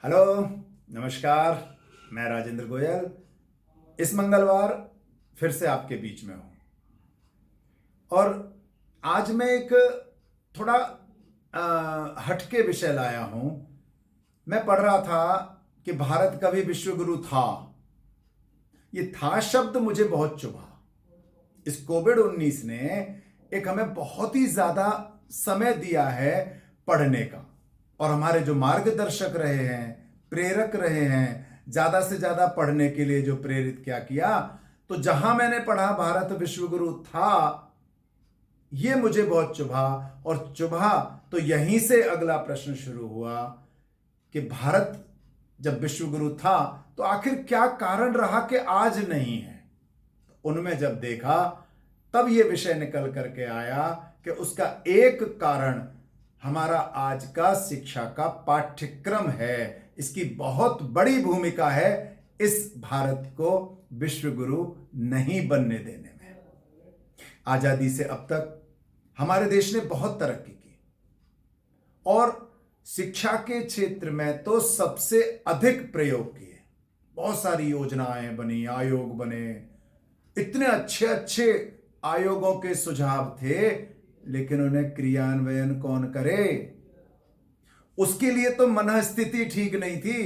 Hello, नमस्कार। मैं राजेंद्र गोयल इस मंगलवार फिर से आपके बीच में हूं और आज मैं एक थोड़ा हटके विषय लाया हूं। मैं पढ़ रहा था कि भारत का भी विश्व गुरु था। ये था शब्द मुझे बहुत चुभा। इस कोविड-19 ने एक हमें बहुत ही ज्यादा समय दिया है पढ़ने का, और हमारे जो मार्गदर्शक रहे हैं, प्रेरक रहे हैं, ज्यादा से ज्यादा पढ़ने के लिए जो प्रेरित क्या किया, तो जहां मैंने पढ़ा भारत विश्व गुरु था, ये मुझे बहुत चुभा। और चुभा तो यहीं से अगला प्रश्न शुरू हुआ कि भारत जब विश्व गुरु था तो आखिर क्या कारण रहा कि आज नहीं है। उनमें जब देखा तब ये विषय निकल करके आया कि उसका एक कारण हमारा आज का शिक्षा का पाठ्यक्रम है। इसकी बहुत बड़ी भूमिका है इस भारत को विश्व गुरु नहीं बनने देने में। आजादी से अब तक हमारे देश ने बहुत तरक्की की और शिक्षा के क्षेत्र में तो सबसे अधिक प्रयोग किए। बहुत सारी योजनाएं बनी, आयोग बने, इतने अच्छे अच्छे आयोगों के सुझाव थे, लेकिन उन्हें क्रियान्वयन कौन करे? उसके लिए तो मनःस्थिति ठीक नहीं थी।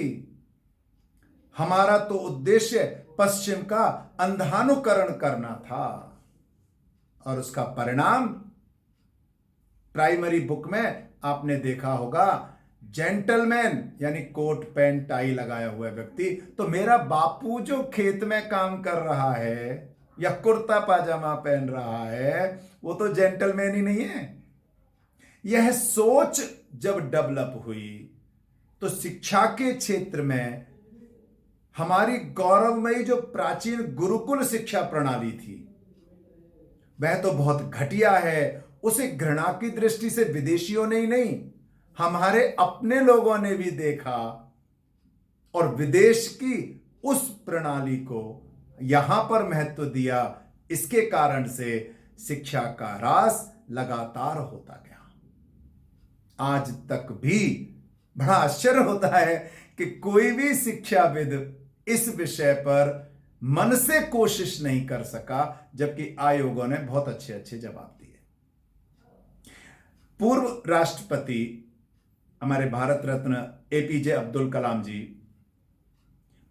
हमारा तो उद्देश्य पश्चिम का अंधानुकरण करना था, और उसका परिणाम प्राइमरी बुक में आपने देखा होगा। जेंटलमैन यानी कोट पैंट टाई लगाया हुआ व्यक्ति, तो मेरा बापू जो खेत में काम कर रहा है या कुर्ता पाजामा पहन रहा है, वो तो जेंटलमैन ही नहीं है। यह सोच जब डेवलप हुई तो शिक्षा के क्षेत्र में हमारी गौरवमयी जो प्राचीन गुरुकुल शिक्षा प्रणाली थी, वह तो बहुत घटिया है। उसे घृणा की दृष्टि से विदेशियों ने ही नहीं, हमारे अपने लोगों ने भी देखा और विदेश की उस प्रणाली को यहां पर महत्व दिया। इसके कारण से शिक्षा का ह्रास लगातार होता गया। आज तक भी बड़ा आश्चर्य होता है कि कोई भी शिक्षाविद इस विषय पर मन से कोशिश नहीं कर सका, जबकि आयोगों ने बहुत अच्छे अच्छे जवाब दिए। पूर्व राष्ट्रपति हमारे भारत रत्न एपीजे अब्दुल कलाम जी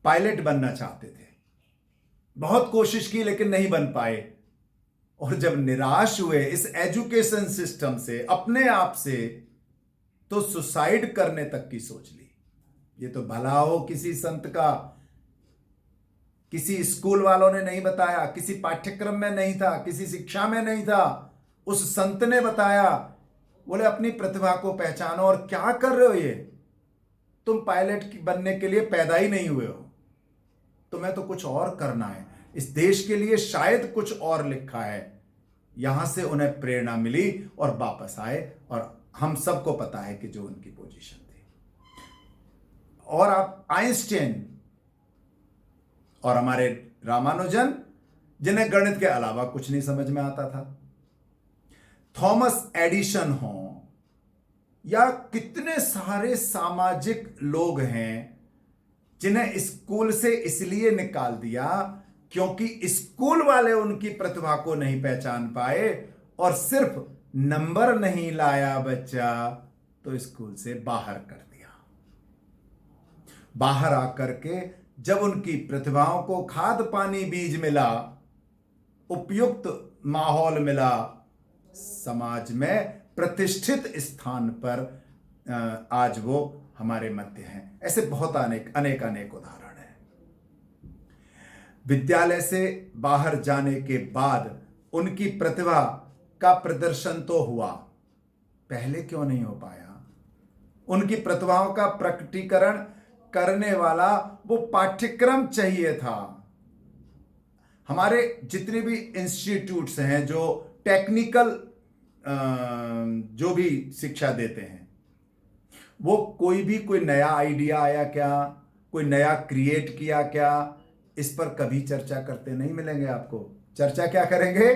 पायलट बनना चाहते थे। बहुत कोशिश की लेकिन नहीं बन पाए, और जब निराश हुए इस एजुकेशन सिस्टम से, अपने आप से, तो सुसाइड करने तक की सोच ली। ये तो भला हो किसी संत का, किसी स्कूल वालों ने नहीं बताया, किसी पाठ्यक्रम में नहीं था, किसी शिक्षा में नहीं था। उस संत ने बताया, बोले अपनी प्रतिभा को पहचानो। और क्या कर रहे हो ये? तुम पायलट बनने के लिए पैदा ही नहीं हुए हो, तुम्हें तो कुछ और करना है, इस देश के लिए शायद कुछ और लिखा है। यहां से उन्हें प्रेरणा मिली और वापस आए, और हम सबको पता है कि जो उनकी पोजीशन थी। और आप आइंस्टाइन और हमारे रामानुजन, जिन्हें गणित के अलावा कुछ नहीं समझ में आता था, थॉमस एडिसन हो, या कितने सारे सामाजिक लोग हैं जिन्हें स्कूल से इसलिए निकाल दिया क्योंकि स्कूल वाले उनकी प्रतिभा को नहीं पहचान पाए, और सिर्फ नंबर नहीं लाया बच्चा तो स्कूल से बाहर कर दिया। बाहर आकर के जब उनकी प्रतिभाओं को खाद पानी बीज मिला, उपयुक्त माहौल मिला, समाज में प्रतिष्ठित स्थान पर आज वो हमारे मध्य हैं। ऐसे बहुत अनेक अनेक उदाहरण हैं। विद्यालय से बाहर जाने के बाद उनकी प्रतिभा का प्रदर्शन तो हुआ, पहले क्यों नहीं हो पाया? उनकी प्रतिभाओं का प्रकटीकरण करने वाला वो पाठ्यक्रम चाहिए था। हमारे जितने भी इंस्टीट्यूट्स हैं जो टेक्निकल जो भी शिक्षा देते हैं, वो कोई नया आइडिया आया क्या, कोई नया क्रिएट किया क्या, इस पर कभी चर्चा करते नहीं मिलेंगे आपको। चर्चा क्या करेंगे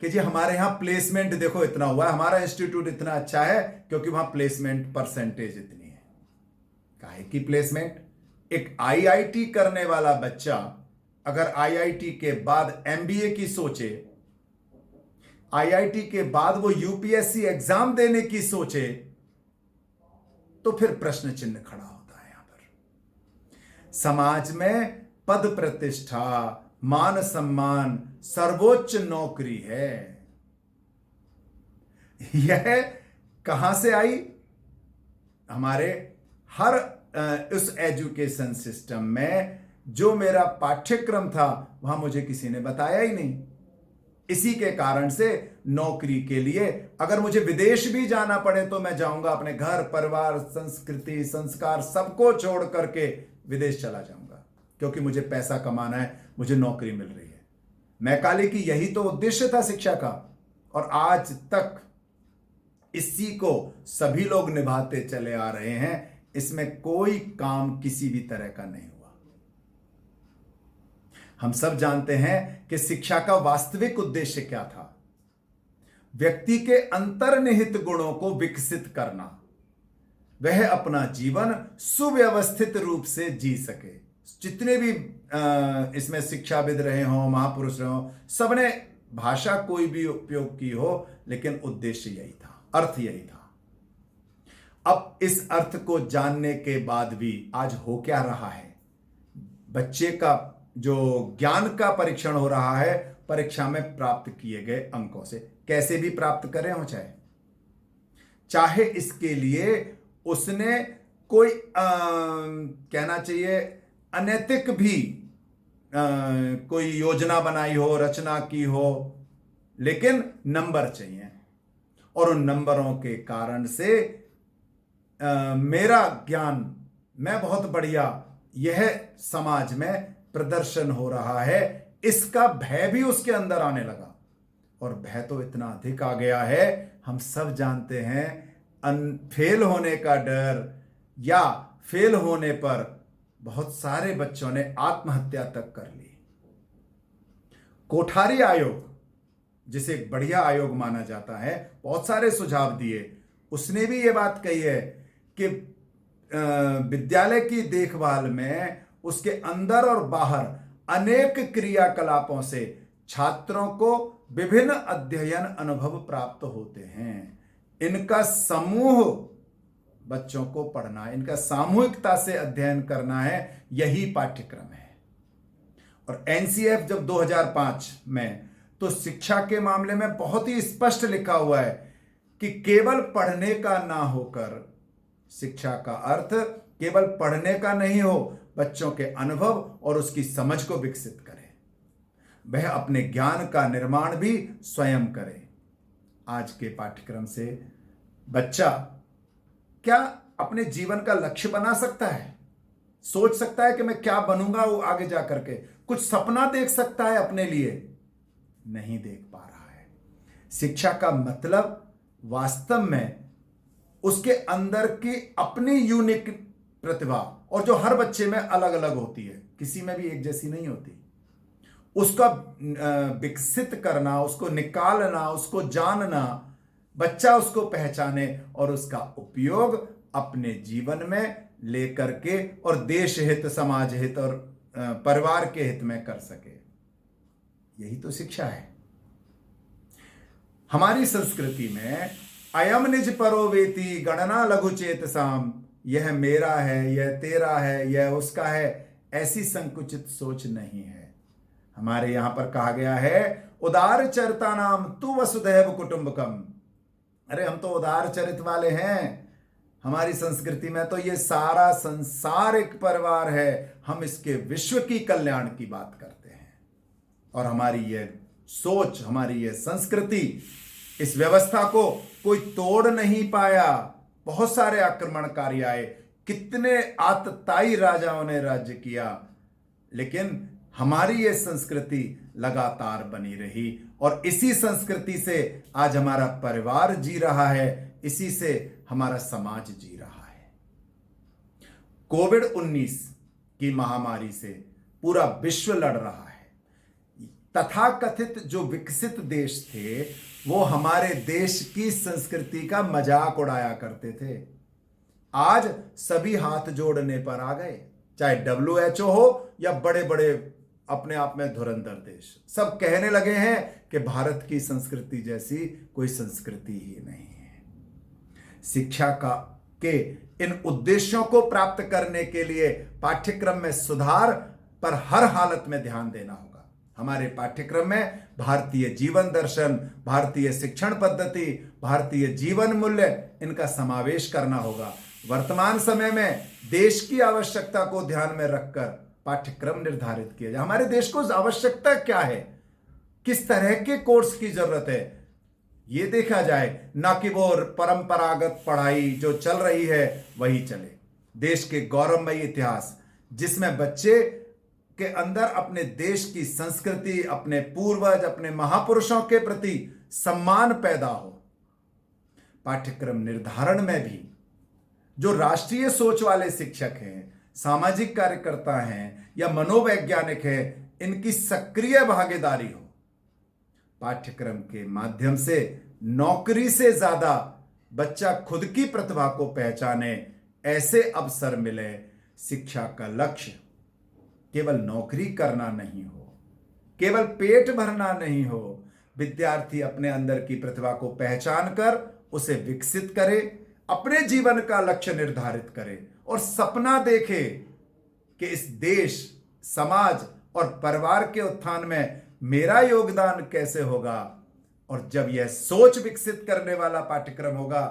कि जी हमारे यहां प्लेसमेंट देखो इतना हुआ है, हमारा इंस्टीट्यूट इतना अच्छा है क्योंकि वहां प्लेसमेंट परसेंटेज इतनी है। काहे की प्लेसमेंट। एक आईआईटी करने वाला बच्चा अगर आईआईटी के बाद एमबीए की सोचे, आईआईटी के बाद वो यूपीएससी एग्जाम देने की सोचे, तो फिर प्रश्न चिन्ह खड़ा होता है। यहां पर समाज में पद प्रतिष्ठा, मान सम्मान, सर्वोच्च नौकरी है, यह कहां से आई? हमारे हर उस एजुकेशन सिस्टम में जो मेरा पाठ्यक्रम था वहां मुझे किसी ने बताया ही नहीं। इसी के कारण से नौकरी के लिए अगर मुझे विदेश भी जाना पड़े तो मैं जाऊंगा, अपने घर परिवार संस्कृति संस्कार सबको छोड़ करके विदेश चला जाऊंगा, क्योंकि मुझे पैसा कमाना है, मुझे नौकरी मिल रही है। मैकाले की यही तो उद्देश्य था शिक्षा का, और आज तक इसी को सभी लोग निभाते चले आ रहे हैं। इसमें कोई काम किसी भी तरह का नहीं हुआ। हम सब जानते हैं कि शिक्षा का वास्तविक उद्देश्य क्या था? व्यक्ति के अंतर्निहित गुणों को विकसित करना, वह अपना जीवन सुव्यवस्थित रूप से जी सके। जितने भी इसमें शिक्षाविद रहे हों, महापुरुष रहे हों, सबने भाषा कोई भी उपयोग की हो, लेकिन उद्देश्य यही था, अर्थ यही था। अब इस अर्थ को जानने के बाद भी आज हो क्या रहा है? बच्चे का जो ज्ञान का परीक्षण हो रहा है, परीक्षा में प्राप्त किए गए अंकों से, कैसे भी प्राप्त करें हो चाहे इसके लिए उसने कोई कहना चाहिए अनैतिक भी कोई योजना बनाई हो, रचना की हो, लेकिन नंबर चाहिए। और उन नंबरों के कारण से मेरा ज्ञान, मैं बहुत बढ़िया, यह समाज में प्रदर्शन हो रहा है, इसका भय भी उसके अंदर आने लगा। और भय तो इतना अधिक आ गया है, हम सब जानते हैं, फेल होने का डर, या फेल होने पर बहुत सारे बच्चों ने आत्महत्या तक कर ली। कोठारी आयोग, जिसे एक बढ़िया आयोग माना जाता है, बहुत सारे सुझाव दिए। उसने भी ये बात कही है कि विद्यालय की देखभाल में उसके अंदर और बाहर अनेक क्रियाकलापों से छात्रों को विभिन्न अध्ययन अनुभव प्राप्त होते हैं। इनका समूह बच्चों को पढ़ना है, इनका सामूहिकता से अध्ययन करना है, यही पाठ्यक्रम है। और एनसीएफ जब 2005 में, तो शिक्षा के मामले में बहुत ही स्पष्ट लिखा हुआ है कि केवल पढ़ने का ना होकर, शिक्षा का अर्थ केवल पढ़ने का नहीं हो, बच्चों के अनुभव और उसकी समझ को विकसित करे, वह अपने ज्ञान का निर्माण भी स्वयं करे। आज के पाठ्यक्रम से बच्चा क्या अपने जीवन का लक्ष्य बना सकता है? सोच सकता है कि मैं क्या बनूंगा वो आगे जा करके? कुछ सपना देख सकता है अपने लिए? नहीं देख पा रहा है। शिक्षा का मतलब वास्तव में उसके अंदर की अपनी यूनिक प्रतिभा, और जो हर बच्चे में अलग अलग होती है, किसी में भी एक जैसी नहीं होती, उसका विकसित करना, उसको निकालना, उसको जानना, बच्चा उसको पहचाने और उसका उपयोग अपने जीवन में लेकर के और देश हित, समाज हित और परिवार के हित में कर सके। यही तो शिक्षा है। हमारी संस्कृति में अयम निज परो वेति गणना लघु चेतसाम, यह मेरा है, यह तेरा है, यह उसका है, ऐसी संकुचित सोच नहीं है। हमारे यहां पर कहा गया है उदार चरिता नाम तु वसुधैव कुटुंबकम। अरे हम तो उदार चरित वाले हैं। हमारी संस्कृति में तो ये सारा संसार एक परिवार है, हम इसके विश्व की कल्याण की बात करते हैं। और हमारी ये सोच, हमारी ये संस्कृति, इस व्यवस्था को कोई तोड़ नहीं पाया। बहुत सारे आक्रमणकारी आए, कितने आतताई राजाओं ने राज्य किया, लेकिन हमारी ये संस्कृति लगातार बनी रही। और इसी संस्कृति से आज हमारा परिवार जी रहा है, इसी से हमारा समाज जी रहा है। कोविड-19 की महामारी से पूरा विश्व लड़ रहा है। तथाकथित जो विकसित देश थे, वो हमारे देश की संस्कृति का मजाक उड़ाया करते थे। आज सभी हाथ जोड़ने पर आ गए, चाहे WHO हो या बड़े बड़े अपने आप में धुरंधर देश, सब कहने लगे हैं कि भारत की संस्कृति जैसी कोई संस्कृति ही नहीं है। शिक्षा के इन उद्देश्यों को प्राप्त करने के लिए पाठ्यक्रम में सुधार पर हर हालत में ध्यान देना होगा। हमारे पाठ्यक्रम में भारतीय जीवन दर्शन, भारतीय शिक्षण पद्धति, भारतीय जीवन मूल्य, इनका समावेश करना होगा। वर्तमान समय में देश की आवश्यकता को ध्यान में रखकर पाठ्यक्रम निर्धारित किया जाए। हमारे देश को आवश्यकता क्या है, किस तरह के कोर्स की जरूरत है, ये देखा जाए, ना कि वो परंपरागत पढ़ाई जो चल रही है वही चले। देश के गौरवमयी इतिहास, जिसमें बच्चे के अंदर अपने देश की संस्कृति, अपने पूर्वज, अपने महापुरुषों के प्रति सम्मान पैदा हो। पाठ्यक्रम निर्धारण में भी जो राष्ट्रीय सोच वाले शिक्षक हैं, सामाजिक कार्यकर्ता हैं या मनोवैज्ञानिक हैं, इनकी सक्रिय भागीदारी हो। पाठ्यक्रम के माध्यम से नौकरी से ज्यादा बच्चा खुद की प्रतिभा को पहचाने, ऐसे अवसर मिले। शिक्षा का लक्ष्य केवल नौकरी करना नहीं हो, केवल पेट भरना नहीं हो। विद्यार्थी अपने अंदर की प्रतिभा को पहचान कर उसे विकसित करे, अपने जीवन का लक्ष्य निर्धारित करे और सपना देखे कि इस देश, समाज और परिवार के उत्थान में मेरा योगदान कैसे होगा। और जब यह सोच विकसित करने वाला पाठ्यक्रम होगा,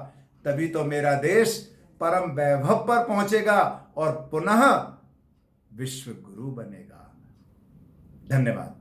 तभी तो मेरा देश परम वैभव पर पहुंचेगा और पुनः विश्व गुरु बनेगा। धन्यवाद।